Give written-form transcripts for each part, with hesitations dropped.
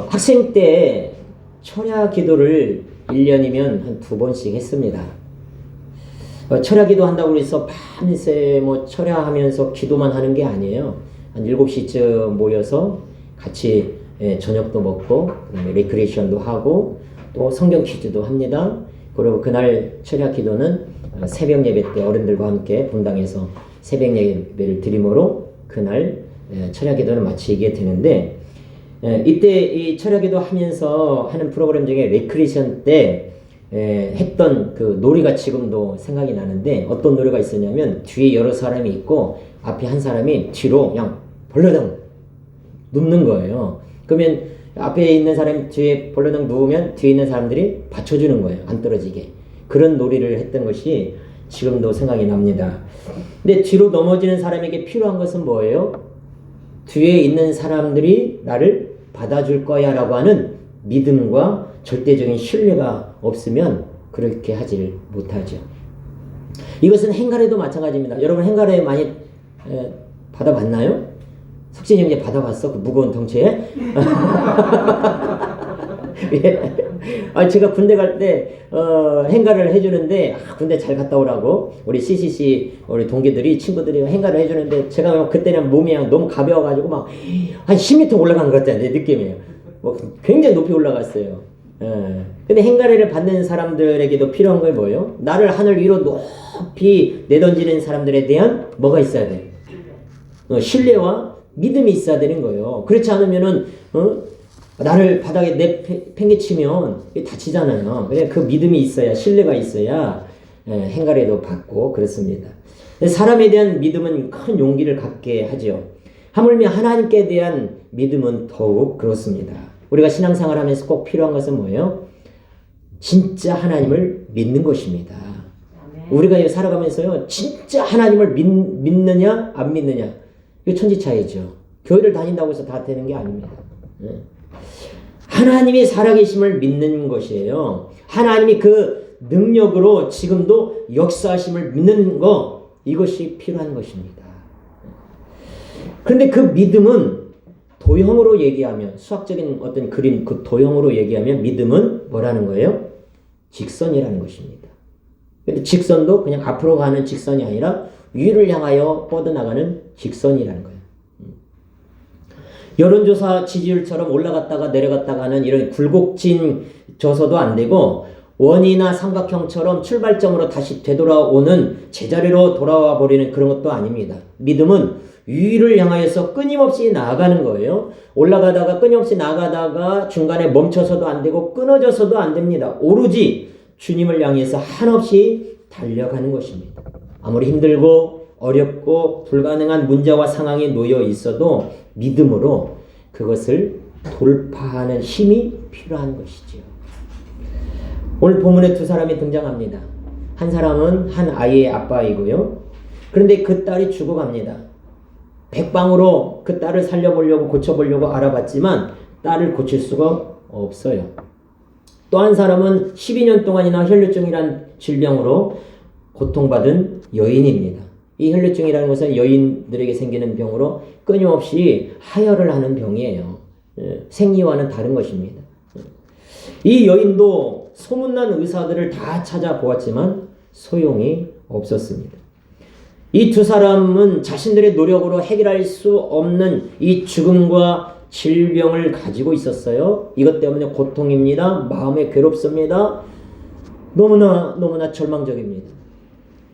학생 때 철야 기도를 1년이면 한 2번씩 했습니다. 철야 기도 한다고 해서 밤새 뭐 철야하면서 기도만 하는 게 아니에요. 한 7시쯤 모여서 같이 저녁도 먹고 그다음에 레크레이션도 하고 또 성경 퀴즈도 합니다. 그리고 그날 철야 기도는 새벽 예배 때 어른들과 함께 분당에서 새벽 예배를 드림으로 그날 철야 기도를 마치게 되는데, 이때 이 철야 기도 하면서 하는 프로그램 중에 레크레이션 때 했던 그 놀이가 지금도 생각이 나는데, 어떤 놀이가 있었냐면 뒤에 여러 사람이 있고 앞에 한 사람이 뒤로 그냥 벌러덩 눕는 거예요. 그러면 앞에 있는 사람이 뒤에 벌러덩 누우면 뒤에 있는 사람들이 받쳐주는 거예요. 안 떨어지게. 그런 놀이를 했던 것이 지금도 생각이 납니다. 근데 뒤로 넘어지는 사람에게 필요한 것은 뭐예요? 뒤에 있는 사람들이 나를 받아줄 거야 라고 하는 믿음과 절대적인 신뢰가 없으면 그렇게 하질 못하죠. 이것은 행가래도 마찬가지입니다. 여러분 행가래 많이 받아봤나요? 석진이 형제 받아봤어? 그 무거운 덩치에? 예. 제가 군대 갈 때 행가를 해주는데 군대 잘 갔다 오라고 우리 CCC 우리 동기들이 친구들이 행가를 해주는데 제가 그때는 몸이 너무 가벼워가지고 막 한 10m 올라간 것 같아요. 내 느낌이에요. 뭐 굉장히 높이 올라갔어요. 근데 행가래를 받는 사람들에게도 필요한 게 뭐예요? 나를 하늘 위로 높이 내던지는 사람들에 대한 뭐가 있어야 돼? 신뢰와 믿음이 있어야 되는 거예요. 그렇지 않으면은 나를 바닥에 팽개치면 다치잖아요. 그 믿음이 있어야, 신뢰가 있어야 행가래도 받고 그렇습니다. 사람에 대한 믿음은 큰 용기를 갖게 하죠. 하물며 하나님께 대한 믿음은 더욱 그렇습니다. 우리가 신앙생활 하면서 꼭 필요한 것은 뭐예요? 진짜 하나님을 믿는 것입니다. 우리가 살아가면서요, 진짜 하나님을 믿느냐 안 믿느냐, 이거 천지 차이죠. 교회를 다닌다고 해서 다 되는 게 아닙니다. 하나님이 살아계심을 믿는 것이에요. 하나님이 그 능력으로 지금도 역사하심을 믿는 거, 이것이 필요한 것입니다. 그런데 그 믿음은 도형으로 얘기하면, 수학적인 어떤 그림, 그 도형으로 얘기하면 믿음은 뭐라는 거예요? 직선이라는 것입니다. 근데 직선도 그냥 앞으로 가는 직선이 아니라 위를 향하여 뻗어나가는 직선이라는 거예요. 여론조사 지지율처럼 올라갔다가 내려갔다가 하는 이런 굴곡진 져서도 안 되고, 원이나 삼각형처럼 출발점으로 다시 되돌아오는 제자리로 돌아와 버리는 그런 것도 아닙니다. 믿음은 위를 향하여서 끊임없이 나아가는 거예요. 올라가다가 끊임없이 나가다가 중간에 멈춰서도 안 되고 끊어져서도 안 됩니다. 오로지 주님을 향해서 한없이 달려가는 것입니다. 아무리 힘들고 어렵고 불가능한 문제와 상황에 놓여 있어도 믿음으로 그것을 돌파하는 힘이 필요한 것이죠. 오늘 본문에 두 사람이 등장합니다. 한 사람은 한 아이의 아빠이고요. 그런데 그 딸이 죽어갑니다. 백방으로 그 딸을 살려보려고 고쳐보려고 알아봤지만 딸을 고칠 수가 없어요. 또 한 사람은 12년 동안이나 혈류증이란 질병으로 고통받은 여인입니다. 이 혈류증이라는 것은 여인들에게 생기는 병으로 끊임없이 하혈을 하는 병이에요. 생리와는 다른 것입니다. 이 여인도 소문난 의사들을 다 찾아보았지만 소용이 없었습니다. 이 두 사람은 자신들의 노력으로 해결할 수 없는 이 죽음과 질병을 가지고 있었어요. 이것 때문에 고통입니다. 마음에 괴롭습니다. 너무나 절망적입니다.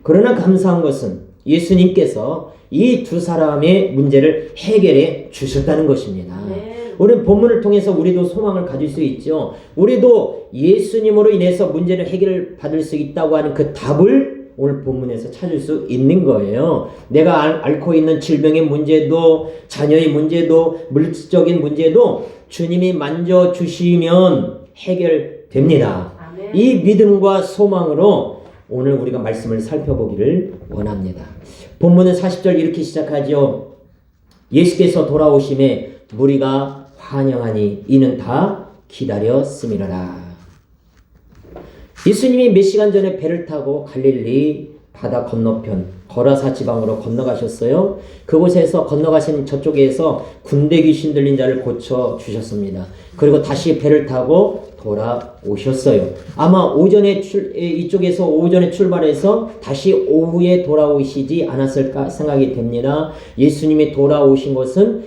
그러나 감사한 것은 예수님께서 이 두 사람의 문제를 해결해 주셨다는 것입니다. 우리 본문을 통해서 우리도 소망을 가질 수 있죠. 우리도 예수님으로 인해서 문제를 해결받을 수 있다고 하는 그 답을 오늘 본문에서 찾을 수 있는 거예요. 내가 앓고 있는 질병의 문제도, 자녀의 문제도, 물질적인 문제도 주님이 만져주시면 해결됩니다. 아멘. 이 믿음과 소망으로 오늘 우리가 말씀을 살펴보기를 원합니다. 본문은 40절 이렇게 시작하죠. 예수께서 돌아오심에 무리가 환영하니 이는 다 기다렸음이라. 예수님이 몇 시간 전에 배를 타고 갈릴리 바다 건너편 거라사 지방으로 건너가셨어요. 그곳에서 건너가신 저쪽에서 군대 귀신 들린 자를 고쳐 주셨습니다. 그리고 다시 배를 타고 돌아오셨어요. 아마 이쪽에서 오전에 출발해서 다시 오후에 돌아오시지 않았을까 생각이 됩니다. 예수님이 돌아오신 것은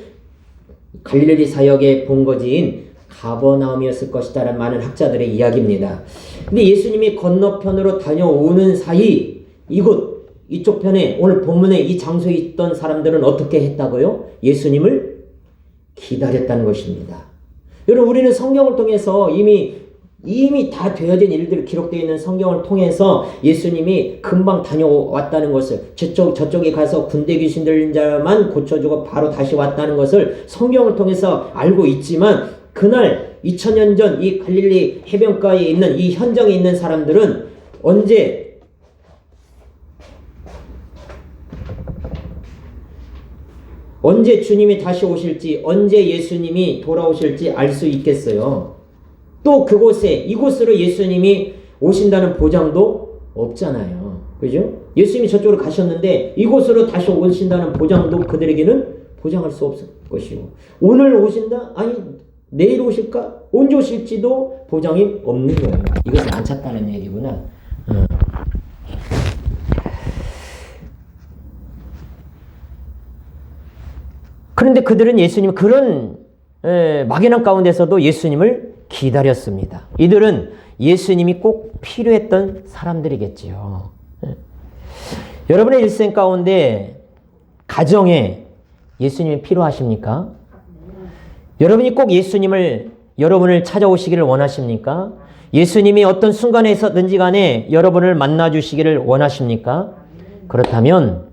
갈릴리 사역의 본거지인 가버나움이었을 것이다라는 많은 학자들의 이야기입니다. 근데 예수님이 건너편으로 다녀오는 사이 이쪽 편에 오늘 본문에 이 장소에 있던 사람들은 어떻게 했다고요? 예수님을 기다렸다는 것입니다. 여러분, 우리는 성경을 통해서 이미 다 되어진 일들이 기록되어 있는 성경을 통해서 예수님이 금방 다녀왔다는 것을, 저쪽에 가서 군대 귀신 들린 자만 고쳐주고 바로 다시 왔다는 것을 성경을 통해서 알고 있지만, 그날 2000년 전 이 갈릴리 해변가에 있는 이 현장에 있는 사람들은 언제 주님이 다시 오실지, 언제 예수님이 돌아오실지 알 수 있겠어요. 또 이곳으로 예수님이 오신다는 보장도 없잖아요. 그죠? 예수님이 저쪽으로 가셨는데 이곳으로 다시 오신다는 보장도 그들에게는 보장할 수 없을 것이고, 오늘 오신다? 아니, 내일 오실까? 언제 오실지도 보장이 없는 거예요. 이것을 안 찾다는 얘기구나. 그런데 그들은 그런 막연한 가운데서도 예수님을 기다렸습니다. 이들은 예수님이 꼭 필요했던 사람들이겠지요. 여러분의 일생 가운데 가정에 예수님이 필요하십니까? 여러분이 꼭 여러분을 찾아오시기를 원하십니까? 예수님이 어떤 순간에서든지 간에 여러분을 만나주시기를 원하십니까? 그렇다면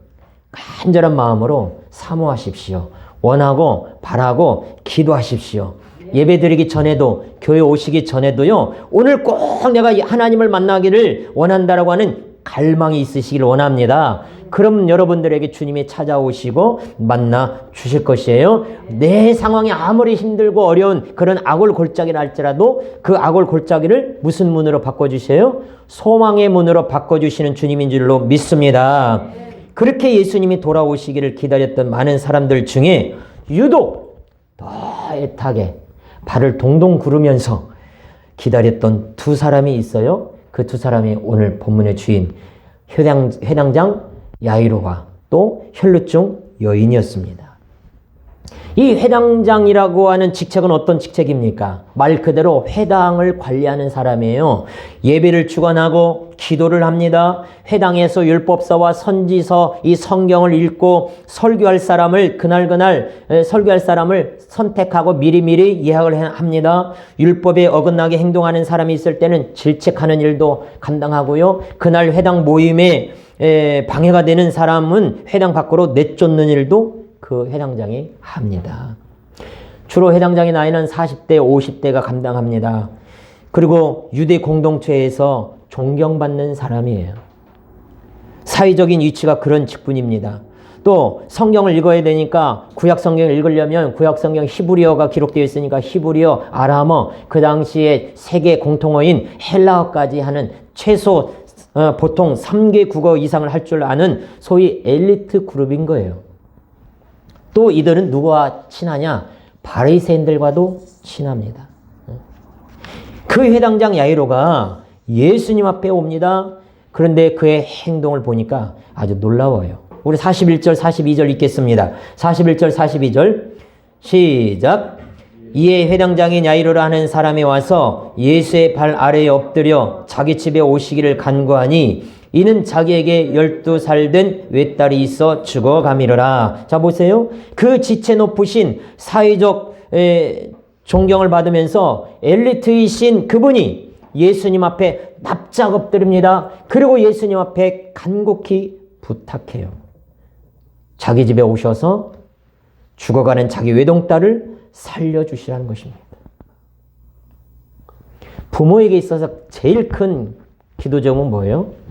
간절한 마음으로 사모하십시오. 원하고 바라고 기도하십시오. 예배드리기 전에도, 교회 오시기 전에도요, 오늘 꼭 내가 하나님을 만나기를 원한다라고 하는 갈망이 있으시기를 원합니다. 그럼 여러분들에게 주님이 찾아오시고 만나 주실 것이에요. 내 상황이 아무리 힘들고 어려운 그런 악골골짜기를 할지라도 그 악골골짜기를 무슨 문으로 바꿔주세요? 소망의 문으로 바꿔주시는 주님인 줄로 믿습니다. 그렇게 예수님이 돌아오시기를 기다렸던 많은 사람들 중에 유독 더 애타게 발을 동동 구르면서 기다렸던 두 사람이 있어요. 그 두 사람이 오늘 본문의 주인 회당장 야이로와 또 혈루증 여인이었습니다. 이 회당장이라고 하는 직책은 어떤 직책입니까? 말 그대로 회당을 관리하는 사람이에요. 예배를 주관하고 기도를 합니다. 회당에서 율법서와 선지서, 이 성경을 읽고 설교할 사람을 그날 설교할 사람을 선택하고 미리미리 예약을 합니다. 율법에 어긋나게 행동하는 사람이 있을 때는 질책하는 일도 감당하고요. 그날 회당 모임에 방해가 되는 사람은 회당 밖으로 내쫓는 일도 그 회당장이 합니다. 주로 회당장의 나이는 40대, 50대가 감당합니다. 그리고 유대 공동체에서 존경받는 사람이에요. 사회적인 위치가 그런 직분입니다. 또 성경을 읽어야 되니까 구약 성경을 읽으려면 구약 성경 히브리어가 기록되어 있으니까 히브리어, 아람어, 그 당시에 세계 공통어인 헬라어까지 하는 최소 보통 3개 국어 이상을 할 줄 아는 소위 엘리트 그룹인 거예요. 또 이들은 누구와 친하냐? 바리새인들과도 친합니다. 그 회당장 야이로가 예수님 앞에 옵니다. 그런데 그의 행동을 보니까 아주 놀라워요. 우리 41절, 42절 읽겠습니다. 41절, 42절 시작. 이에 회당장인 야이로라 하는 사람이 와서 예수의 발 아래에 엎드려 자기 집에 오시기를 간구하니 이는 자기에게 12살 된 외딸이 있어 죽어가미르라. 자, 보세요. 그 지체 높으신 사회적 존경을 받으면서 엘리트이신 그분이 예수님 앞에 납작 엎드립니다. 그리고 예수님 앞에 간곡히 부탁해요. 자기 집에 오셔서 죽어가는 자기 외동딸을 살려주시라는 것입니다. 부모에게 있어서 제일 큰 기도 제목은 뭐예요?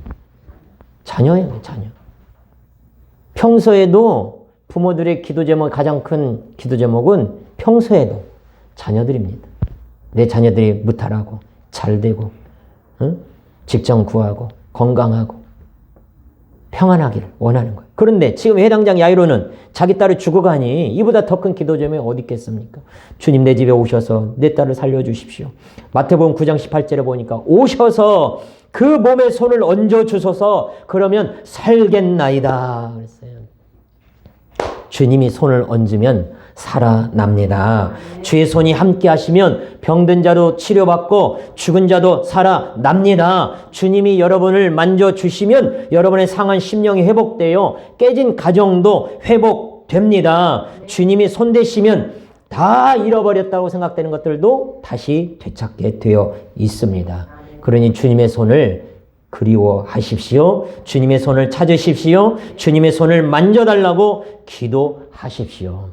자녀예요, 자녀. 평소에도 부모들의 기도 제목, 가장 큰 기도 제목은 평소에도 자녀들입니다. 내 자녀들이 무탈하고 잘 되고, 직장 구하고 건강하고. 평안하기를 원하는 거예요. 그런데 지금 회당장 야이로는 자기 딸이 죽어가니 이보다 더 큰 기도 제목이 어디 있겠습니까? 주님 내 집에 오셔서 내 딸을 살려주십시오. 마태복음 9장 18절에 보니까 오셔서 그 몸에 손을 얹어 주소서 그러면 살겠나이다 그랬어요. 주님이 손을 얹으면 살아납니다. 주의 손이 함께 하시면 병든 자도 치료받고 죽은 자도 살아납니다. 주님이 여러분을 만져주시면 여러분의 상한 심령이 회복되어 깨진 가정도 회복됩니다. 주님이 손대시면 다 잃어버렸다고 생각되는 것들도 다시 되찾게 되어 있습니다. 그러니 주님의 손을 그리워하십시오. 주님의 손을 찾으십시오. 주님의 손을 만져달라고 기도하십시오.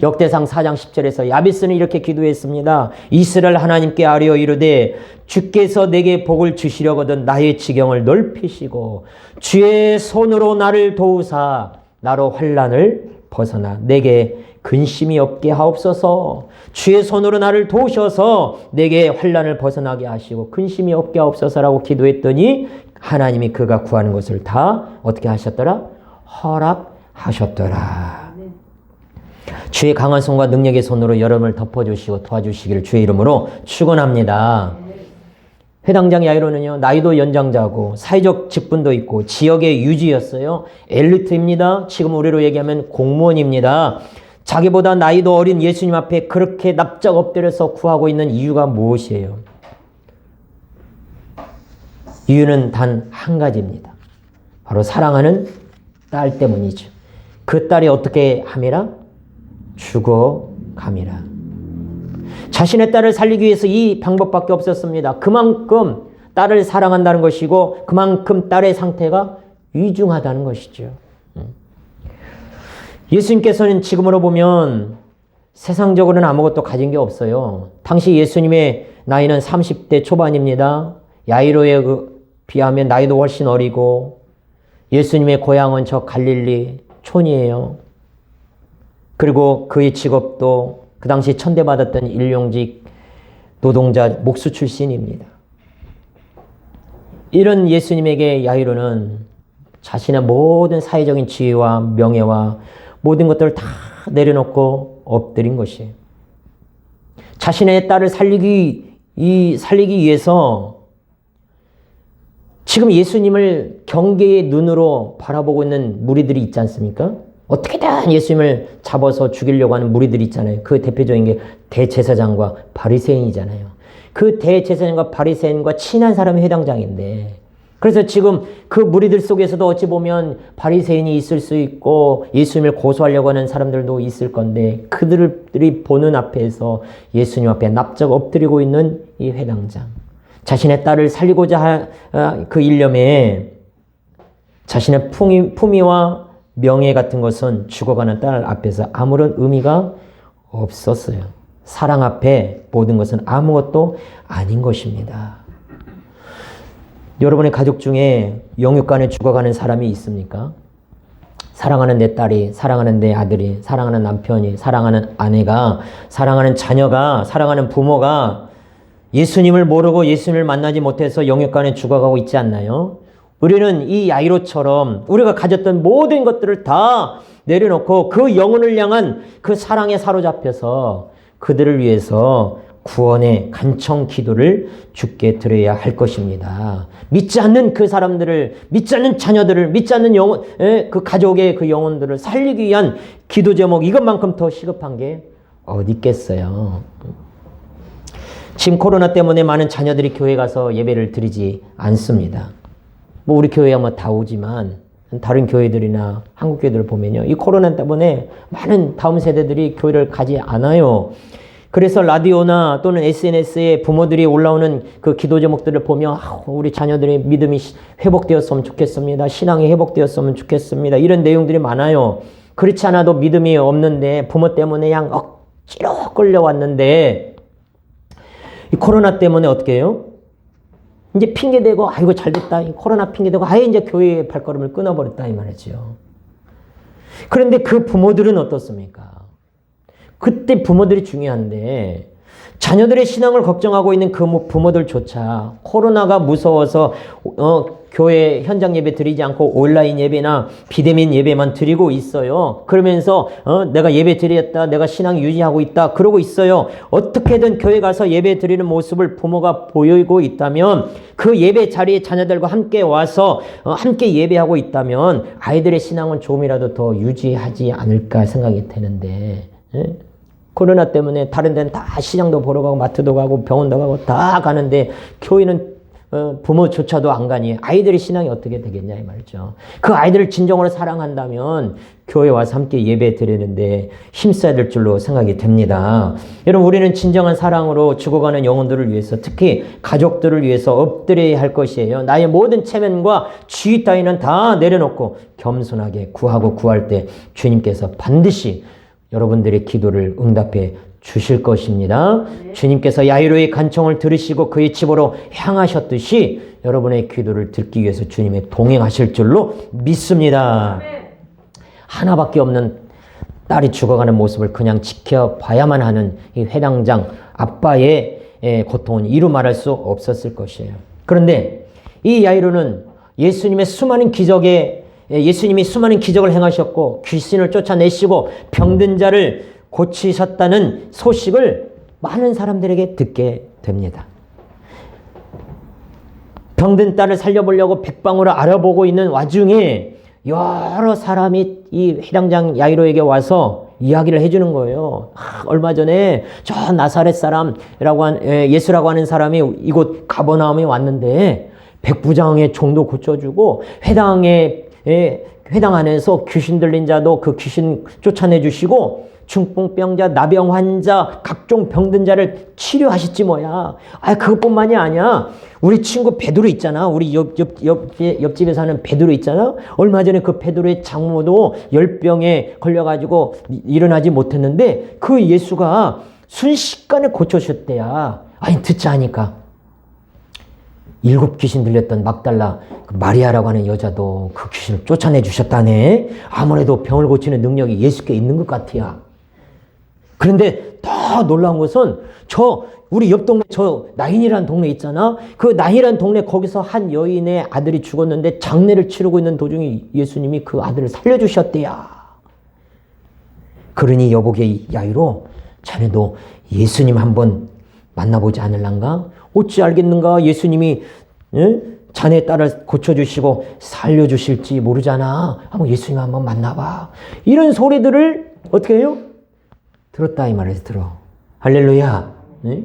역대상 4장 10절에서 야베스는 이렇게 기도했습니다. 이스라엘 하나님께 아뢰어 이르되 주께서 내게 복을 주시려거든 나의 지경을 넓히시고 주의 손으로 나를 도우사 나로 환난을 벗어나 내게 근심이 없게 하옵소서. 주의 손으로 나를 도우셔서 내게 환난을 벗어나게 하시고 근심이 없게 하옵소서라고 기도했더니 하나님이 그가 구하는 것을 다 어떻게 하셨더라? 허락하셨더라. 주의 강한 손과 능력의 손으로 여러분을 덮어주시고 도와주시기를 주의 이름으로 축원합니다. 회당장 야이로는요, 나이도 연장자고 사회적 직분도 있고 지역의 유지였어요. 엘리트입니다. 지금 우리로 얘기하면 공무원입니다. 자기보다 나이도 어린 예수님 앞에 그렇게 납작 엎드려서 구하고 있는 이유가 무엇이에요? 이유는 단 한 가지입니다. 바로 사랑하는 딸 때문이죠. 그 딸이 어떻게 함이라? 죽어감이라. 자신의 딸을 살리기 위해서 이 방법밖에 없었습니다. 그만큼 딸을 사랑한다는 것이고 그만큼 딸의 상태가 위중하다는 것이죠. 예수님께서는 지금으로 보면 세상적으로는 아무것도 가진 게 없어요. 당시 예수님의 나이는 30대 초반입니다. 야이로에 비하면 나이도 훨씬 어리고 예수님의 고향은 저 갈릴리 촌이에요. 그리고 그의 직업도 그 당시 천대받았던 일용직 노동자 목수 출신입니다. 이런 예수님에게 야이로는 자신의 모든 사회적인 지위와 명예와 모든 것들을 다 내려놓고 엎드린 것이에요. 자신의 딸을 살리기 위해서 지금 예수님을 경계의 눈으로 바라보고 있는 무리들이 있지 않습니까? 어떻게든 예수님을 잡아서 죽이려고 하는 무리들이 있잖아요. 그 대표적인 게 대제사장과 바리새인이잖아요. 그 대제사장과 바리새인과 친한 사람이 회당장인데 그래서 지금 그 무리들 속에서도 어찌 보면 바리새인이 있을 수 있고 예수님을 고소하려고 하는 사람들도 있을 건데 그들이 보는 앞에서 예수님 앞에 납작 엎드리고 있는 이 회당장. 자신의 딸을 살리고자 할 그 일념에 자신의 품위와 명예 같은 것은 죽어가는 딸 앞에서 아무런 의미가 없었어요. 사랑 앞에 모든 것은 아무것도 아닌 것입니다. 여러분의 가족 중에 영육간에 죽어가는 사람이 있습니까? 사랑하는 내 딸이, 사랑하는 내 아들이, 사랑하는 남편이, 사랑하는 아내가, 사랑하는 자녀가, 사랑하는 부모가 예수님을 모르고 예수님을 만나지 못해서 영육간에 죽어가고 있지 않나요? 우리는 이 야이로처럼 우리가 가졌던 모든 것들을 다 내려놓고 그 영혼을 향한 그 사랑에 사로잡혀서 그들을 위해서 구원의 간청 기도를 주께 드려야 할 것입니다. 믿지 않는 그 사람들을, 믿지 않는 자녀들을, 믿지 않는 영혼, 그 가족의 그 영혼들을 살리기 위한 기도 제목, 이것만큼 더 시급한 게 어디 있겠어요. 지금 코로나 때문에 많은 자녀들이 교회 가서 예배를 드리지 않습니다. 뭐 우리 교회야 뭐 다 오지만 다른 교회들이나 한국 교회들을 보면요, 이 코로나 때문에 많은 다음 세대들이 교회를 가지 않아요. 그래서 라디오나 또는 SNS에 부모들이 올라오는 그 기도 제목들을 보면 우리 자녀들의 믿음이 회복되었으면 좋겠습니다. 신앙이 회복되었으면 좋겠습니다. 이런 내용들이 많아요. 그렇지 않아도 믿음이 없는데 부모 때문에 그냥 억지로 끌려왔는데 이 코로나 때문에 어떻게 해요? 이제 핑계대고 아이고 잘됐다. 코로나 핑계대고 아예 이제 교회의 발걸음을 끊어버렸다 이 말이죠. 그런데 그 부모들은 어떻습니까? 그때 부모들이 중요한데 자녀들의 신앙을 걱정하고 있는 그 부모들조차 코로나가 무서워서 교회 현장 예배 드리지 않고 온라인 예배나 비대면 예배만 드리고 있어요. 그러면서 내가 예배 드렸다, 내가 신앙 유지하고 있다 그러고 있어요. 어떻게든 교회 가서 예배 드리는 모습을 부모가 보이고 있다면, 그 예배 자리에 자녀들과 함께 와서 함께 예배하고 있다면 아이들의 신앙은 조금이라도 더 유지하지 않을까 생각이 되는데, 코로나 때문에 다른 데는 다 시장도 보러 가고 마트도 가고 병원도 가고 다 가는데 교회는 부모조차도 안 가니 아이들의 신앙이 어떻게 되겠냐 이 말이죠. 그 아이들을 진정으로 사랑한다면 교회 와서 함께 예배 드리는데 힘써야 될 줄로 생각이 됩니다. 여러분, 우리는 진정한 사랑으로 죽어가는 영혼들을 위해서, 특히 가족들을 위해서 엎드려야 할 것이에요. 나의 모든 체면과 지위 따위는 다 내려놓고 겸손하게 구하고 구할 때 주님께서 반드시 여러분들의 기도를 응답해 주실 것입니다. 네. 주님께서 야이로의 간청을 들으시고 그의 집으로 향하셨듯이 여러분의 기도를 듣기 위해서 주님의 동행하실 줄로 믿습니다. 네. 하나밖에 없는 딸이 죽어가는 모습을 그냥 지켜봐야만 하는 이 회당장 아빠의 고통은 이루 말할 수 없었을 것이에요. 그런데 이 야이로는 예수님이 수많은 기적을 행하셨고 귀신을 쫓아내시고 병든 자를 고치셨다는 소식을 많은 사람들에게 듣게 됩니다. 병든 딸을 살려보려고 백방으로 알아보고 있는 와중에 여러 사람이 이 회당장 야이로에게 와서 이야기를 해주는 거예요. 얼마 전에 저 나사렛 사람이라고 예수라고 하는 사람이 이곳 가버나움에 왔는데 백부장의 종도 고쳐주고 회당 안에서 귀신 들린 자도 그 귀신 쫓아내 주시고 중풍병자, 나병 환자, 각종 병든 자를 치료하셨지 뭐야. 그것뿐만이 아니야. 우리 친구 베드로 있잖아. 우리 옆집에 사는 베드로 있잖아. 얼마 전에 그 베드로의 장모도 열병에 걸려가지고 일어나지 못했는데 그 예수가 순식간에 고쳐주셨대야. 듣자 하니까 7 귀신 들렸던 막달라 마리아라고 하는 여자도 그 귀신을 쫓아내 주셨다네. 아무래도 병을 고치는 능력이 예수께 있는 것 같아요. 그런데 더 놀라운 것은 우리 옆 동네 나인이라는 동네 있잖아. 그 나인이라는 동네 거기서 한 여인의 아들이 죽었는데 장례를 치르고 있는 도중에 예수님이 그 아들을 살려주셨대요. 그러니 여보게 야이로, 자네도 예수님 한번 만나보지 않을란가? 어찌 알겠는가? 예수님이 자네 딸을 고쳐주시고 살려주실지 모르잖아. 한번 예수님 한번 만나봐. 이런 소리들을 어떻게 해요? 들었다 이 말을 들어. 할렐루야. 네?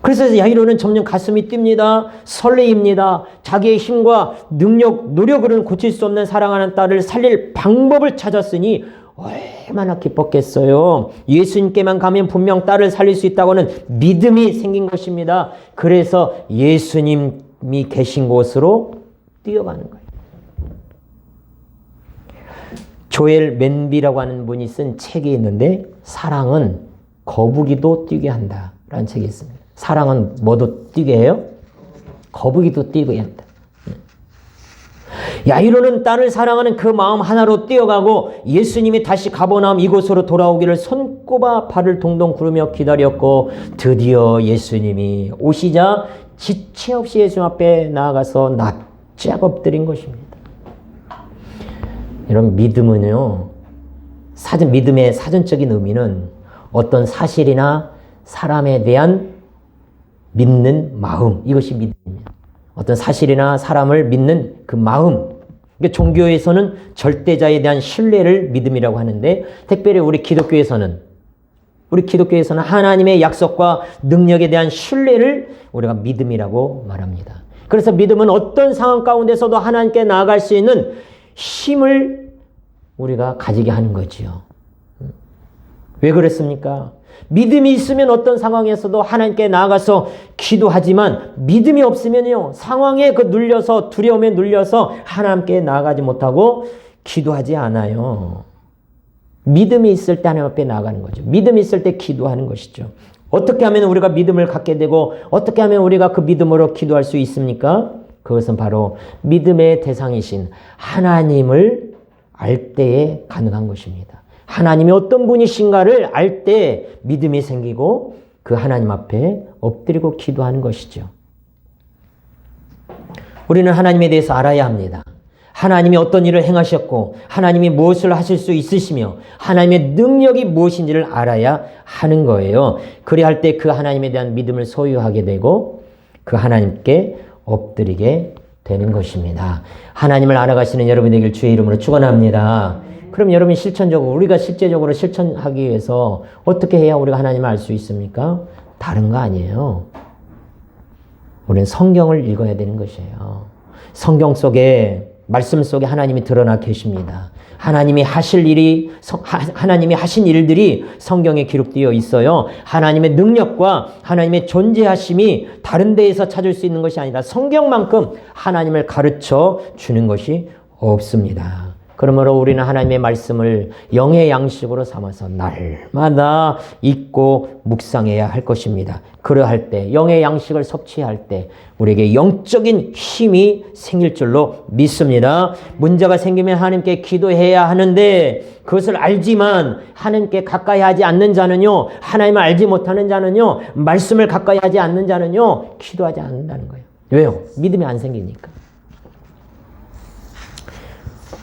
그래서 야이로는 점점 가슴이 뜁니다. 설레입니다. 자기의 힘과 노력으로는 고칠 수 없는 사랑하는 딸을 살릴 방법을 찾았으니 얼마나 기뻤겠어요. 예수님께만 가면 분명 딸을 살릴 수 있다고는 믿음이 생긴 것입니다. 그래서 예수님이 계신 곳으로 뛰어가는 거예요. 조엘 맨비라고 하는 분이 쓴 책이 있는데, 사랑은 거북이도 뛰게 한다 라는 책이 있습니다. 사랑은 뭐도 뛰게 해요? 거북이도 뛰게 한다. 야이로는 딸을 사랑하는 그 마음 하나로 뛰어가고 예수님이 다시 가버나움 이곳으로 돌아오기를 손꼽아 발을 동동 구르며 기다렸고, 드디어 예수님이 오시자 지체 없이 예수님 앞에 나아가서 납작 엎드린 것입니다. 여러분, 믿음은요, 믿음의 사전적인 의미는 어떤 사실이나 사람에 대한 믿는 마음, 이것이 믿음입니다. 어떤 사실이나 사람을 믿는 그 마음. 그러니까 종교에서는 절대자에 대한 신뢰를 믿음이라고 하는데, 특별히 우리 기독교에서는 하나님의 약속과 능력에 대한 신뢰를 우리가 믿음이라고 말합니다. 그래서 믿음은 어떤 상황 가운데서도 하나님께 나아갈 수 있는 힘을 우리가 가지게 하는 거지요. 왜 그랬습니까? 믿음이 있으면 어떤 상황에서도 하나님께 나아가서 기도하지만, 믿음이 없으면요, 상황에 눌려서, 두려움에 눌려서 하나님께 나아가지 못하고 기도하지 않아요. 믿음이 있을 때 하나님 앞에 나아가는 거죠. 믿음이 있을 때 기도하는 것이죠. 어떻게 하면 우리가 믿음을 갖게 되고 어떻게 하면 우리가 그 믿음으로 기도할 수 있습니까? 그것은 바로 믿음의 대상이신 하나님을 알 때에 가능한 것입니다. 하나님이 어떤 분이신가를 알 때 믿음이 생기고 그 하나님 앞에 엎드리고 기도하는 것이죠. 우리는 하나님에 대해서 알아야 합니다. 하나님이 어떤 일을 행하셨고 하나님이 무엇을 하실 수 있으시며 하나님의 능력이 무엇인지를 알아야 하는 거예요. 그래야 할 때 그 하나님에 대한 믿음을 소유하게 되고 그 하나님께 엎드리게 되는 것입니다. 하나님을 알아가시는 여러분 되길 주의 이름으로 축원합니다. 그럼 여러분 실천적으로 우리가 실제적으로 실천하기 위해서 어떻게 해야 우리가 하나님을 알 수 있습니까? 다른 거 아니에요. 우리는 성경을 읽어야 되는 것이에요. 성경 속에 말씀 속에 하나님이 드러나 계십니다. 하나님이 하신 일들이 성경에 기록되어 있어요. 하나님의 능력과 하나님의 존재하심이 다른 데에서 찾을 수 있는 것이 아니라 성경만큼 하나님을 가르쳐 주는 것이 없습니다. 그러므로 우리는 하나님의 말씀을 영의 양식으로 삼아서 날마다 읽고 묵상해야 할 것입니다. 그러할 때 영의 양식을 섭취할 때 우리에게 영적인 힘이 생길 줄로 믿습니다. 문제가 생기면 하나님께 기도해야 하는데 그것을 알지만 하나님께 가까이 하지 않는 자는요, 하나님을 알지 못하는 자는요, 말씀을 가까이 하지 않는 자는요, 기도하지 않는다는 거예요. 왜요? 믿음이 안 생기니까.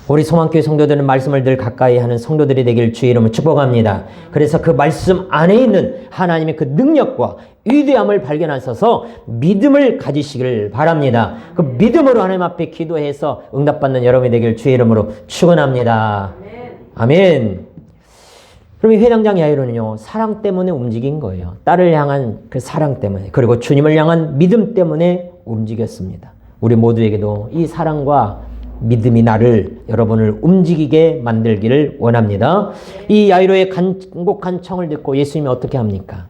우리 소망교회 성도들은 말씀을 늘 가까이 하는 성도들이 되길 주의 이름으로 축복합니다. 그래서 그 말씀 안에 있는 하나님의 그 능력과 위대함을 발견하셔서 믿음을 가지시길 바랍니다. 그 믿음으로 하나님 앞에 기도해서 응답받는 여러분이 되길 주의 이름으로 축원합니다. 아멘. 그럼 이 회당장 야이로는요, 사랑 때문에 움직인 거예요. 딸을 향한 그 사랑 때문에, 그리고 주님을 향한 믿음 때문에 움직였습니다. 우리 모두에게도 이 사랑과 믿음이 여러분을 움직이게 만들기를 원합니다. 이 야이로의 간곡한 청을 듣고 예수님이 어떻게 합니까?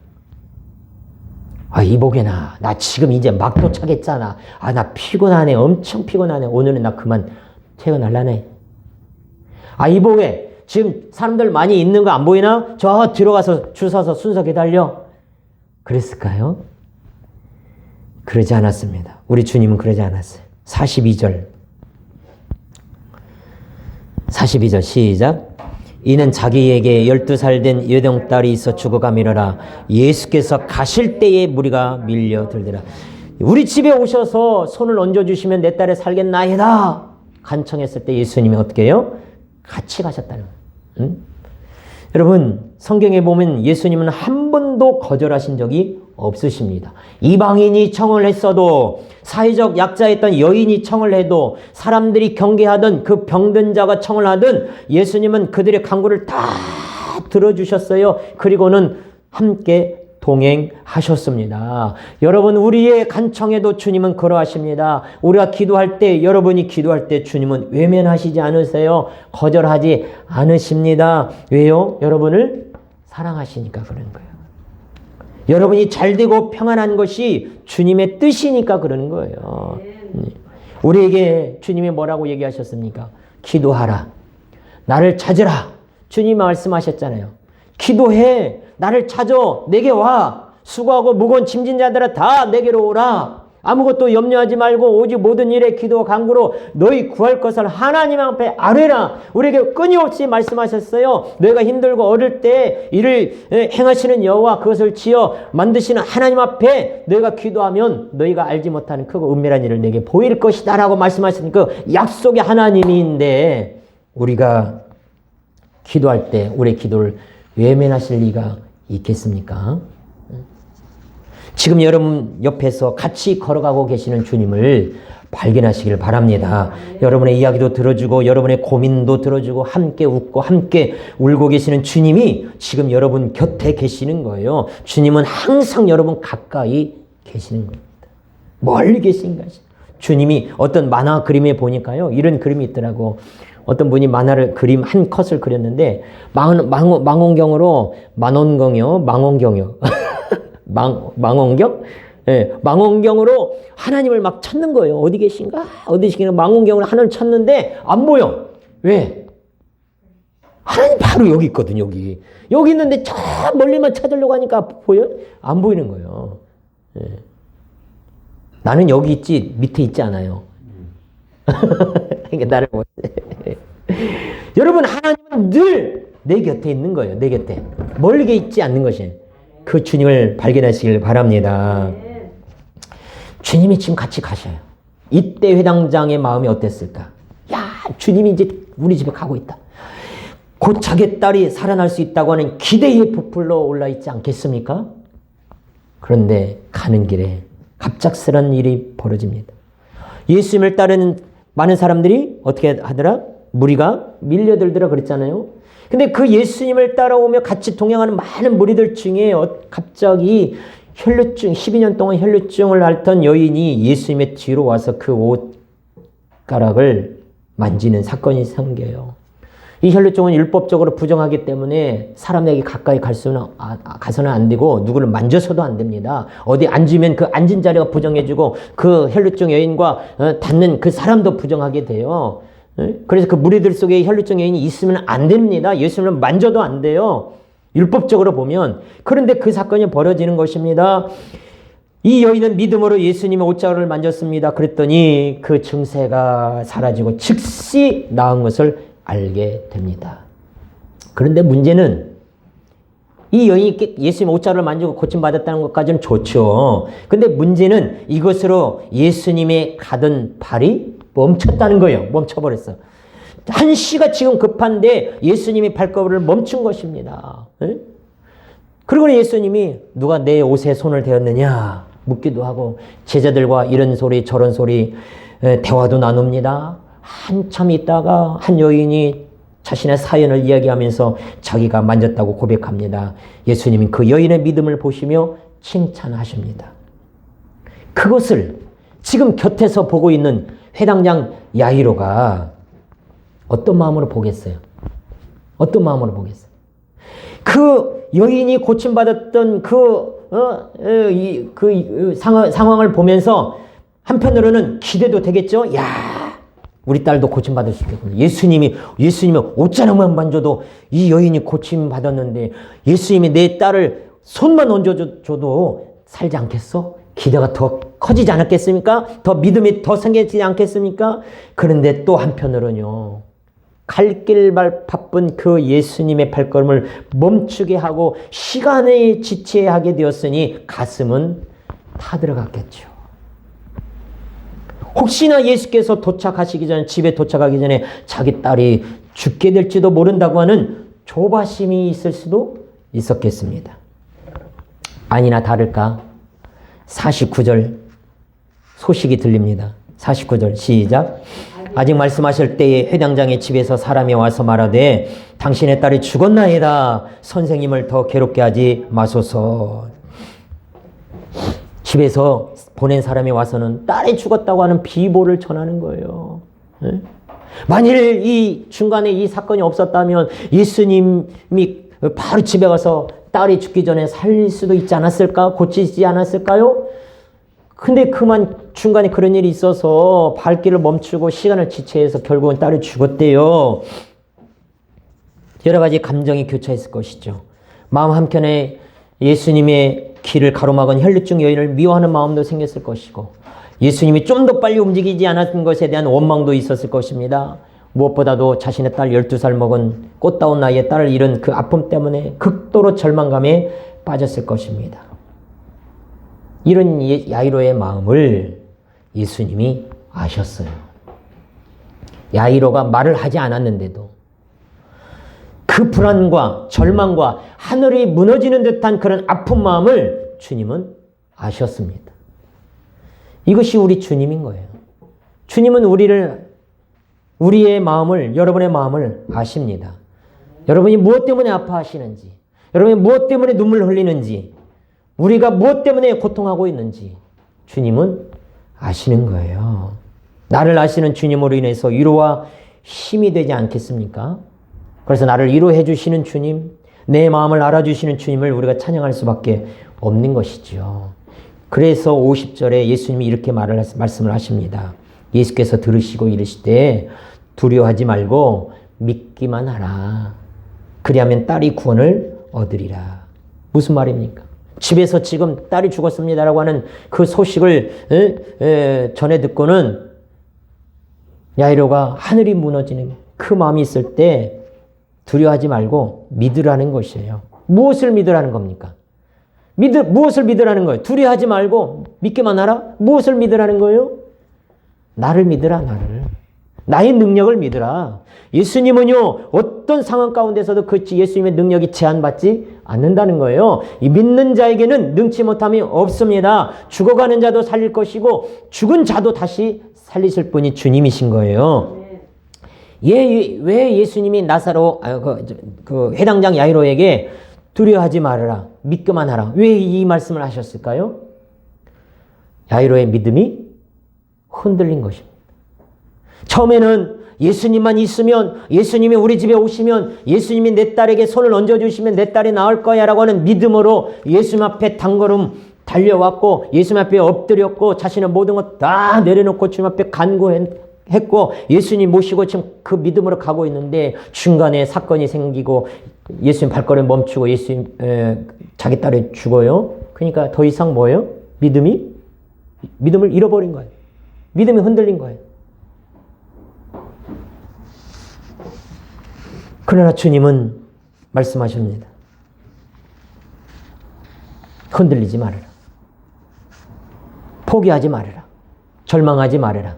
이복이나 나 지금 이제 막 도착했잖아. 나 피곤하네. 엄청 피곤하네. 오늘은 나 그만 퇴근할라네. 이복에 지금 사람들 많이 있는 거 안 보이나? 저 들어가서 줄 서서 순서 기다려. 그랬을까요? 그러지 않았습니다. 우리 주님은 그러지 않았어요. 42절 시작. 이는 자기에게 12살 된 여동딸이 있어 죽어가미러라. 예수께서 가실 때에 무리가 밀려들더라. 우리 집에 오셔서 손을 얹어주시면 내 딸이 살겠나이다 간청했을 때 예수님이 어떻게 해요? 같이 가셨다는 거예요. 여러분, 성경에 보면 예수님은 한 번도 거절하신 적이 없으십니다. 이방인이 청을 했어도, 사회적 약자였던 여인이 청을 해도, 사람들이 경계하던 그 병든 자가 청을 하든 예수님은 그들의 간구를 다 들어주셨어요. 그리고는 함께 동행하셨습니다. 여러분, 우리의 간청에도 주님은 그러하십니다. 우리가 기도할 때, 여러분이 기도할 때 주님은 외면하시지 않으세요. 거절하지 않으십니다. 왜요? 여러분을 사랑하시니까 그런 거예요. 여러분이 잘되고 평안한 것이 주님의 뜻이니까 그러는 거예요. 우리에게 주님이 뭐라고 얘기하셨습니까? 기도하라. 나를 찾으라. 주님이 말씀하셨잖아요. 기도해. 나를 찾아. 내게 와. 수고하고 무거운 짐진 자들아 다 내게로 오라. 아무것도 염려하지 말고 오직 모든 일에 기도와 간구로 너희 구할 것을 하나님 앞에 아뢰라. 우리에게 끊임없이 말씀하셨어요. 너희가 힘들고 어릴 때 일을 행하시는 여호와 그것을 지어 만드시는 하나님 앞에 너희가 기도하면 너희가 알지 못하는 크고 은밀한 일을 내게 보일 것이다 라고 말씀하신 그 약속의 하나님인데 우리가 기도할 때 우리의 기도를 외면하실 리가 있겠습니까? 지금 여러분 옆에서 같이 걸어가고 계시는 주님을 발견하시길 바랍니다. 여러분의 이야기도 들어주고 여러분의 고민도 들어주고 함께 웃고 함께 울고 계시는 주님이 지금 여러분 곁에 계시는 거예요. 주님은 항상 여러분 가까이 계시는 겁니다. 멀리 계신가? 주님이 어떤 만화 그림에 보니까요, 이런 그림이 있더라고. 어떤 분이 만화를 그림 한 컷을 그렸는데 망원경으로 망원경이요. 망원경? 예, 망원경으로 하나님을 막 찾는 거예요. 어디 계신가? 망원경으로 하나님을 찾는데 안 보여. 왜? 하나님 바로 여기 있거든, 여기. 여기 있는데 저 멀리만 찾으려고 하니까 보여? 안 보이는 거예요. 예. 나는 여기 있지 밑에 있지 않아요. 그러니까 나를 못. 여러분, 하나님은 늘 내 곁에 있는 거예요. 내 곁에. 멀게 있지 않는 것이에요. 그 주님을 발견하시길 바랍니다. 주님이 지금 같이 가셔요. 이때 회당장의 마음이 어땠을까? 야, 주님이 이제 우리 집에 가고 있다. 곧 자기 딸이 살아날 수 있다고 하는 기대의 부풀러 올라 있지 않겠습니까? 그런데 가는 길에 갑작스런 일이 벌어집니다. 예수님을 따르는 많은 사람들이 어떻게 하더라? 무리가 밀려들더라 그랬잖아요. 근데 그 예수님을 따라오며 같이 동행하는 많은 무리들 중에 갑자기 혈루증, 12년 동안 혈루증을 앓던 여인이 예수님의 뒤로 와서 그 옷가락을 만지는 사건이 생겨요. 이 혈루증은 율법적으로 부정하기 때문에 사람에게 가까이 가서는 안 되고 누구를 만져서도 안 됩니다. 어디 앉으면 그 앉은 자리가 부정해지고 그 혈루증 여인과 닿는 그 사람도 부정하게 돼요. 그래서 그 무리들 속에 혈루증 여인이 있으면 안 됩니다. 예수님을 만져도 안 돼요. 율법적으로 보면. 그런데 그 사건이 벌어지는 것입니다. 이 여인은 믿음으로 예수님의 옷자락을 만졌습니다. 그랬더니 그 증세가 사라지고 즉시 나은 것을 알게 됩니다. 그런데 문제는 이 여인이 예수님의 옷자락을 만지고 고침받았다는 것까지는 좋죠. 근데 문제는 이것으로 예수님의 가던 발이 멈췄다는 거예요. 멈춰버렸어. 한시가 지금 급한데 예수님이 발걸음을 멈춘 것입니다. 그리고 예수님이 누가 내 옷에 손을 대었느냐 묻기도 하고 제자들과 이런 소리 저런 소리 대화도 나눕니다. 한참 있다가 한 여인이 자신의 사연을 이야기하면서 자기가 만졌다고 고백합니다. 예수님은 그 여인의 믿음을 보시며 칭찬하십니다. 그것을 지금 곁에서 보고 있는 회당장 야이로가 어떤 마음으로 보겠어요? 어떤 마음으로 보겠어요? 그 여인이 고침받았던 상황을 보면서 한편으로는 기대도 되겠죠? 야, 우리 딸도 고침받을 수 있겠구나. 예수님의 옷자락만 만져도 이 여인이 고침받았는데 예수님이 내 딸을 손만 얹어줘도 살지 않겠어? 기대가 더 커지지 않았겠습니까? 더 믿음이 더 생기지 않겠습니까? 그런데 또 한편으로는요. 갈 길 바쁜 그 예수님의 발걸음을 멈추게 하고 시간에 지체하게 되었으니 가슴은 타들어갔겠죠. 혹시나 예수께서 집에 도착하기 전에 자기 딸이 죽게 될지도 모른다고 하는 조바심이 있을 수도 있었겠습니다. 아니나 다를까 49절 소식이 들립니다. 49절 시작. 아직 말씀하실 때에 회당장의 집에서 사람이 와서 말하되 당신의 딸이 죽었나이다. 선생님을 더 괴롭게 하지 마소서. 집에서 보낸 사람이 와서는 딸이 죽었다고 하는 비보를 전하는 거예요. 만일 이 중간에 이 사건이 없었다면 예수님이 바로 집에 가서 딸이 죽기 전에 살릴 수도 있지 않았을까? 고치지 않았을까요? 근데 그만 중간에 그런 일이 있어서 발길을 멈추고 시간을 지체해서 결국은 딸이 죽었대요. 여러 가지 감정이 교차했을 것이죠. 마음 한켠에 예수님의 길을 가로막은 혈루증 여인을 미워하는 마음도 생겼을 것이고 예수님이 좀 더 빨리 움직이지 않았던 것에 대한 원망도 있었을 것입니다. 무엇보다도 자신의 딸 12살 먹은 꽃다운 나이에 딸을 잃은 그 아픔 때문에 극도로 절망감에 빠졌을 것입니다. 이런 야이로의 마음을 예수님이 아셨어요. 야이로가 말을 하지 않았는데도 그 불안과 절망과 하늘이 무너지는 듯한 그런 아픈 마음을 주님은 아셨습니다. 이것이 우리 주님인 거예요. 주님은 우리의 마음을, 여러분의 마음을 아십니다. 여러분이 무엇 때문에 아파하시는지, 여러분이 무엇 때문에 눈물 흘리는지, 우리가 무엇 때문에 고통하고 있는지 주님은 아시는 거예요. 나를 아시는 주님으로 인해서 위로와 힘이 되지 않겠습니까? 그래서 나를 위로해 주시는 주님, 내 마음을 알아주시는 주님을 우리가 찬양할 수밖에 없는 것이죠. 그래서 50절에 예수님이 이렇게 말씀을 하십니다. 예수께서 들으시고 이르시되 두려워하지 말고 믿기만 하라. 그리하면 딸이 구원을 얻으리라. 무슨 말입니까? 집에서 지금 딸이 죽었습니다라고 하는 그 소식을 전해 듣고는 야이로가 하늘이 무너지는 그 마음이 있을 때 두려워하지 말고 믿으라는 것이에요. 무엇을 믿으라는 겁니까? 무엇을 믿으라는 거예요? 두려워하지 말고 믿기만 하라? 무엇을 믿으라는 거예요? 나를 믿으라, 나를. 나의 능력을 믿으라. 예수님은요, 어떤 상황 가운데서도 그 예수님의 능력이 제한받지 않는다는 거예요. 이 믿는 자에게는 능치 못함이 없습니다. 죽어가는 자도 살릴 것이고, 죽은 자도 다시 살리실 분이 주님이신 거예요. 왜 예수님이 그 해당장 야이로에게 두려워하지 말아라, 믿기만 하라, 왜 이 말씀을 하셨을까요? 야이로의 믿음이 흔들린 것입니다. 처음에는 예수님만 있으면, 예수님이 우리 집에 오시면, 예수님이 내 딸에게 손을 얹어주시면 내 딸이 나을 거야 라고 하는 믿음으로 예수님 앞에 단걸음 달려왔고, 예수님 앞에 엎드렸고, 자신의 모든 것 다 내려놓고 주님 앞에 간구했고, 예수님 모시고 지금 그 믿음으로 가고 있는데, 중간에 사건이 생기고 예수님 발걸음 멈추고 예수님 자기 딸이 죽어요. 그러니까 더 이상 뭐예요? 믿음을 잃어버린 거예요. 믿음이 흔들린 거예요. 그러나 주님은 말씀하십니다. 흔들리지 말아라. 포기하지 말아라. 절망하지 말아라.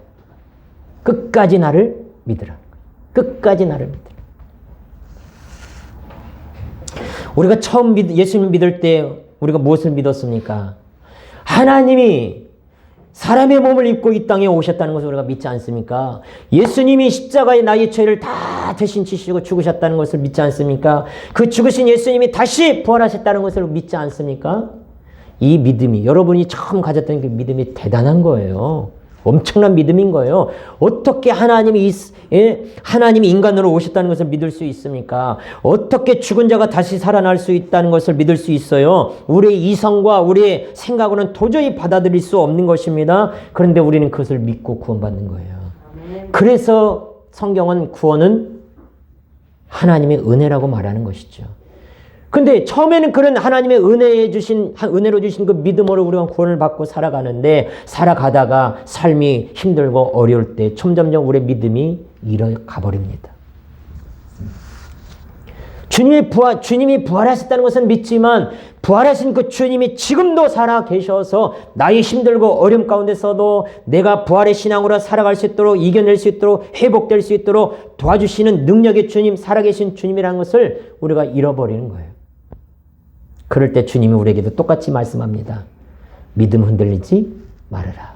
끝까지 나를 믿으라. 끝까지 나를 믿으라. 우리가 처음 예수님 믿을 때 우리가 무엇을 믿었습니까? 하나님이 사람의 몸을 입고 이 땅에 오셨다는 것을 우리가 믿지 않습니까? 예수님이 십자가에 나의 죄를 다 대신 지시고 죽으셨다는 것을 믿지 않습니까? 그 죽으신 예수님이 다시 부활하셨다는 것을 믿지 않습니까? 이 믿음이, 여러분이 처음 가졌던 그 믿음이 대단한 거예요. 엄청난 믿음인 거예요. 어떻게 하나님이 인간으로 오셨다는 것을 믿을 수 있습니까? 어떻게 죽은 자가 다시 살아날 수 있다는 것을 믿을 수 있어요? 우리의 이성과 우리의 생각으로는 도저히 받아들일 수 없는 것입니다. 그런데 우리는 그것을 믿고 구원받는 거예요. 그래서 성경은 구원은 하나님의 은혜라고 말하는 것이죠. 근데 처음에는 그런 하나님의 은혜로 주신 그 믿음으로 우리가 구원을 받고 살아가는데, 살아가다가 삶이 힘들고 어려울 때 점점점 우리의 믿음이 잃어가 버립니다. 주님이 부활하셨다는 것은 믿지만, 부활하신 그 주님이 지금도 살아 계셔서 나의 힘들고 어려움 가운데서도 내가 부활의 신앙으로 살아갈 수 있도록, 이겨낼 수 있도록, 회복될 수 있도록 도와주시는 능력의 주님, 살아계신 주님이라는 것을 우리가 잃어버리는 거예요. 그럴 때 주님이 우리에게도 똑같이 말씀합니다. 믿음 흔들리지 말아라.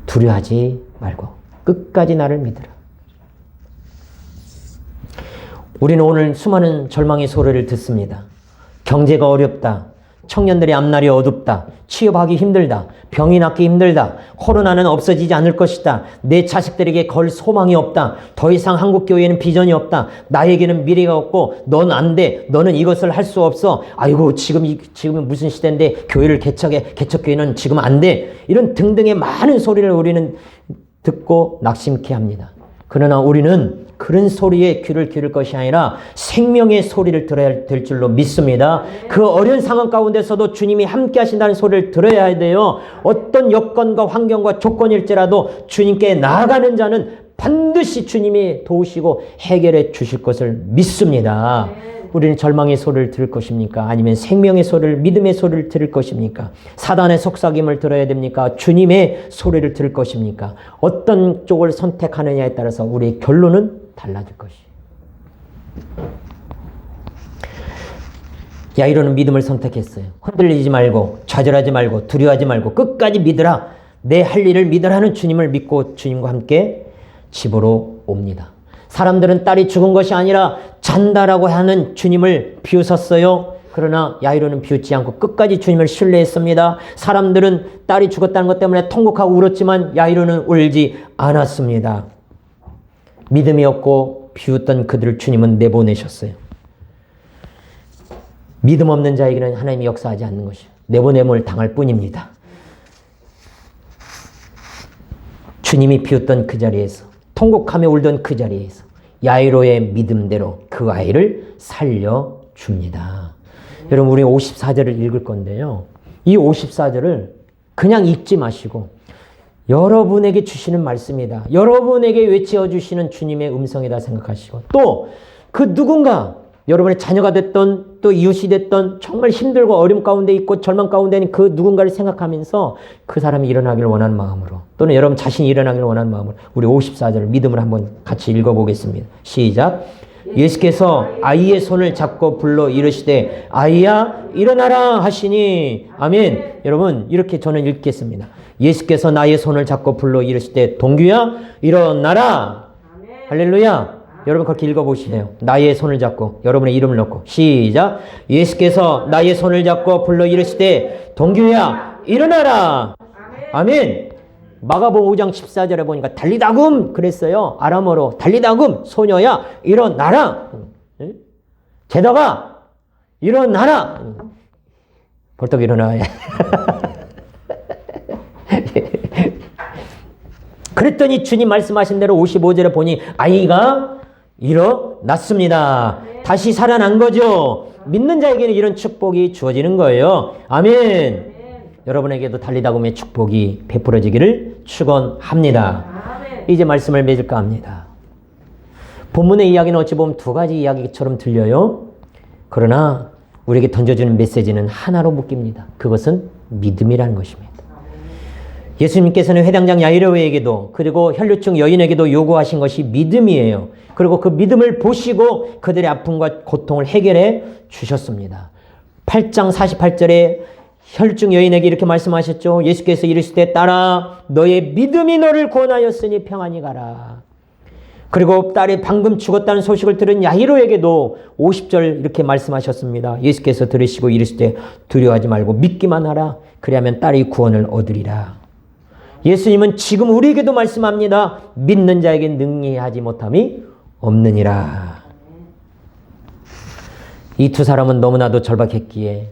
두려워하지 말고 끝까지 나를 믿으라. 우리는 오늘 수많은 절망의 소리를 듣습니다. 경제가 어렵다. 청년들의 앞날이 어둡다. 취업하기 힘들다. 병이 낫기 힘들다. 코로나는 없어지지 않을 것이다. 내 자식들에게 걸 소망이 없다. 더 이상 한국교회에는 비전이 없다. 나에게는 미래가 없고 넌 안 돼. 너는 이것을 할 수 없어. 아이고 지금은 무슨 시대인데 교회를 개척교회는 지금 안 돼. 이런 등등의 많은 소리를 우리는 듣고 낙심케 합니다. 그러나 우리는 그런 소리에 귀를 기울일 것이 아니라 생명의 소리를 들어야 될 줄로 믿습니다. 그 어려운 상황 가운데서도 주님이 함께 하신다는 소리를 들어야 돼요. 어떤 여건과 환경과 조건일지라도 주님께 나아가는 자는 반드시 주님이 도우시고 해결해 주실 것을 믿습니다. 우리는 절망의 소리를 들을 것입니까? 아니면 생명의 소리를, 믿음의 소리를 들을 것입니까? 사단의 속삭임을 들어야 됩니까? 주님의 소리를 들을 것입니까? 어떤 쪽을 선택하느냐에 따라서 우리의 결론은 달라질 것이에요. 야이로는 믿음을 선택했어요. 흔들리지 말고, 좌절하지 말고, 두려워하지 말고 끝까지 믿으라. 내 할 일을 믿으라는 주님을 믿고 주님과 함께 집으로 옵니다. 사람들은 딸이 죽은 것이 아니라 잔다라고 하는 주님을 비웃었어요. 그러나 야이로는 비웃지 않고 끝까지 주님을 신뢰했습니다. 사람들은 딸이 죽었다는 것 때문에 통곡하고 울었지만 야이로는 울지 않았습니다. 믿음이 없고 비웃던 그들을 주님은 내보내셨어요. 믿음 없는 자에게는 하나님이 역사하지 않는 것이에요. 내보냄을 당할 뿐입니다. 주님이 비웃던 그 자리에서, 통곡하며 울던 그 자리에서 야이로의 믿음대로 그 아이를 살려줍니다. 여러분, 우리 54절을 읽을 건데요. 이 54절을 그냥 읽지 마시고 여러분에게 주시는 말씀이다. 여러분에게 외쳐주시는 주님의 음성이다 생각하시고, 또 그 누군가 여러분의 자녀가 됐던 또 이웃이 됐던 정말 힘들고 어려움 가운데 있고 절망 가운데 있는 그 누군가를 생각하면서 그 사람이 일어나기를 원하는 마음으로 또는 여러분 자신이 일어나기를 원하는 마음으로 우리 54절을 믿음을 한번 같이 읽어보겠습니다. 시작. 예수께서 아이의 손을 잡고 불러 이르시되 아이야 일어나라 하시니 아멘. 여러분 이렇게 저는 읽겠습니다. 예수께서 나의 손을 잡고 불러 이르시되 동규야 일어나라. 할렐루야. 여러분 그렇게 읽어보시세요. 나의 손을 잡고 여러분의 이름을 넣고 시작. 예수께서 나의 손을 잡고 불러 이르시되 동규야 일어나라. 아멘. 마가복음 5장 14절에 보니까 달리다금 그랬어요. 아람어로 달리다금 소녀야 일어나라. 게다가 일어나라. 벌떡 일어나야. 그랬더니 주님 말씀하신 대로 55절에 보니 아이가 일어났습니다. 다시 살아난 거죠. 믿는 자에게는 이런 축복이 주어지는 거예요. 아멘. 여러분에게도 달리다금의 축복이 베풀어지기를 축원합니다. 이제 말씀을 맺을까 합니다. 본문의 이야기는 어찌 보면 두 가지 이야기처럼 들려요. 그러나 우리에게 던져주는 메시지는 하나로 묶입니다. 그것은 믿음이라는 것입니다. 예수님께서는 회당장 야이로에게도 그리고 혈류증 여인에게도 요구하신 것이 믿음이에요. 그리고 그 믿음을 보시고 그들의 아픔과 고통을 해결해 주셨습니다. 8장 48절에 혈류증 여인에게 이렇게 말씀하셨죠. 예수께서 이르시되 딸아 너의 믿음이 너를 구원하였으니 평안히 가라. 그리고 딸이 방금 죽었다는 소식을 들은 야이로에게도 50절 이렇게 말씀하셨습니다. 예수께서 들으시고 이르시되 두려워하지 말고 믿기만 하라. 그리하면 딸이 구원을 얻으리라. 예수님은 지금 우리에게도 말씀합니다. 믿는 자에게 능히 하지 못함이 없느니라. 이 두 사람은 너무나도 절박했기에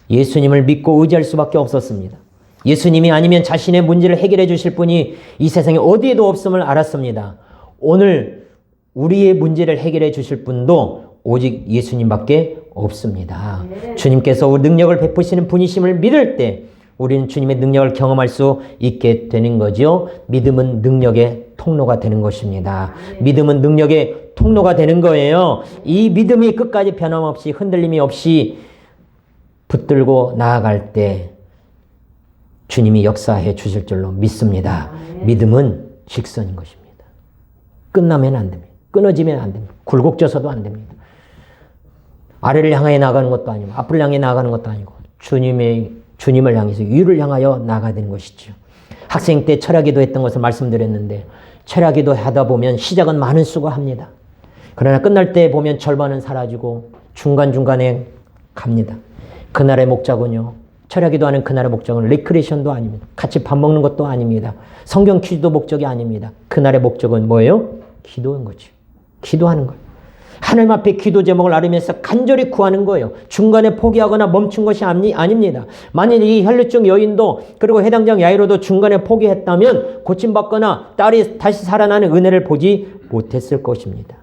예수님을 믿고 의지할 수밖에 없었습니다. 예수님이 아니면 자신의 문제를 해결해 주실 분이 이 세상에 어디에도 없음을 알았습니다. 오늘 우리의 문제를 해결해 주실 분도 오직 예수님밖에 없습니다. 주님께서 능력을 베푸시는 분이심을 믿을 때 우리는 주님의 능력을 경험할 수 있게 되는 거죠. 믿음은 능력의 통로가 되는 것입니다. 믿음은 능력의 통로가 되는 거예요. 이 믿음이 끝까지 변함없이 흔들림이 없이 붙들고 나아갈 때 주님이 역사해 주실 줄로 믿습니다. 믿음은 직선인 것입니다. 끝나면 안 됩니다. 끊어지면 안 됩니다. 굴곡져서도 안 됩니다. 아래를 향해 나가는 것도 아니고 앞을 향해 나가는 것도 아니고 주님을 향해서 위를 향하여 나가야 되는 것이죠. 학생 때 철야기도 했던 것을 말씀드렸는데 철야기도 하다 보면 시작은 많은 수고합니다. 그러나 끝날 때 보면 절반은 사라지고 중간중간에 갑니다. 그날의 목적은요. 철야기도 하는 그날의 목적은 리크레이션도 아닙니다. 같이 밥 먹는 것도 아닙니다. 성경 퀴즈도 목적이 아닙니다. 그날의 목적은 뭐예요? 기도한 거죠. 기도하는 거예요. 하나님 앞에 기도 제목을 알으면서 간절히 구하는 거예요. 중간에 포기하거나 멈춘 것이 아닙니다. 만일 이 혈류증 여인도 그리고 해당장 야이로도 중간에 포기했다면 고침받거나 딸이 다시 살아나는 은혜를 보지 못했을 것입니다.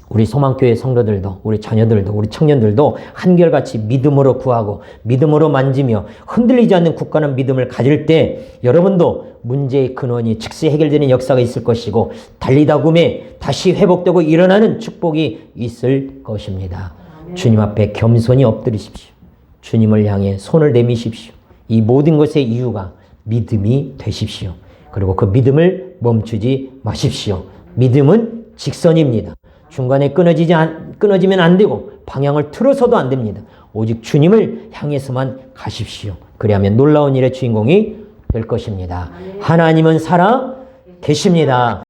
우리 소망교회 성도들도 우리 자녀들도 우리 청년들도 한결같이 믿음으로 구하고 믿음으로 만지며 흔들리지 않는 굳건한 믿음을 가질 때 여러분도 문제의 근원이 즉시 해결되는 역사가 있을 것이고 달리다굼에 다시 회복되고 일어나는 축복이 있을 것입니다. 주님 앞에 겸손히 엎드리십시오. 주님을 향해 손을 내미십시오. 이 모든 것의 이유가 믿음이 되십시오. 그리고 그 믿음을 멈추지 마십시오. 믿음은 직선입니다. 중간에 끊어지면 안 되고 방향을 틀어서도 안 됩니다. 오직 주님을 향해서만 가십시오. 그리하면 놀라운 일의 주인공이 될 것입니다. 하나님은 살아 계십니다.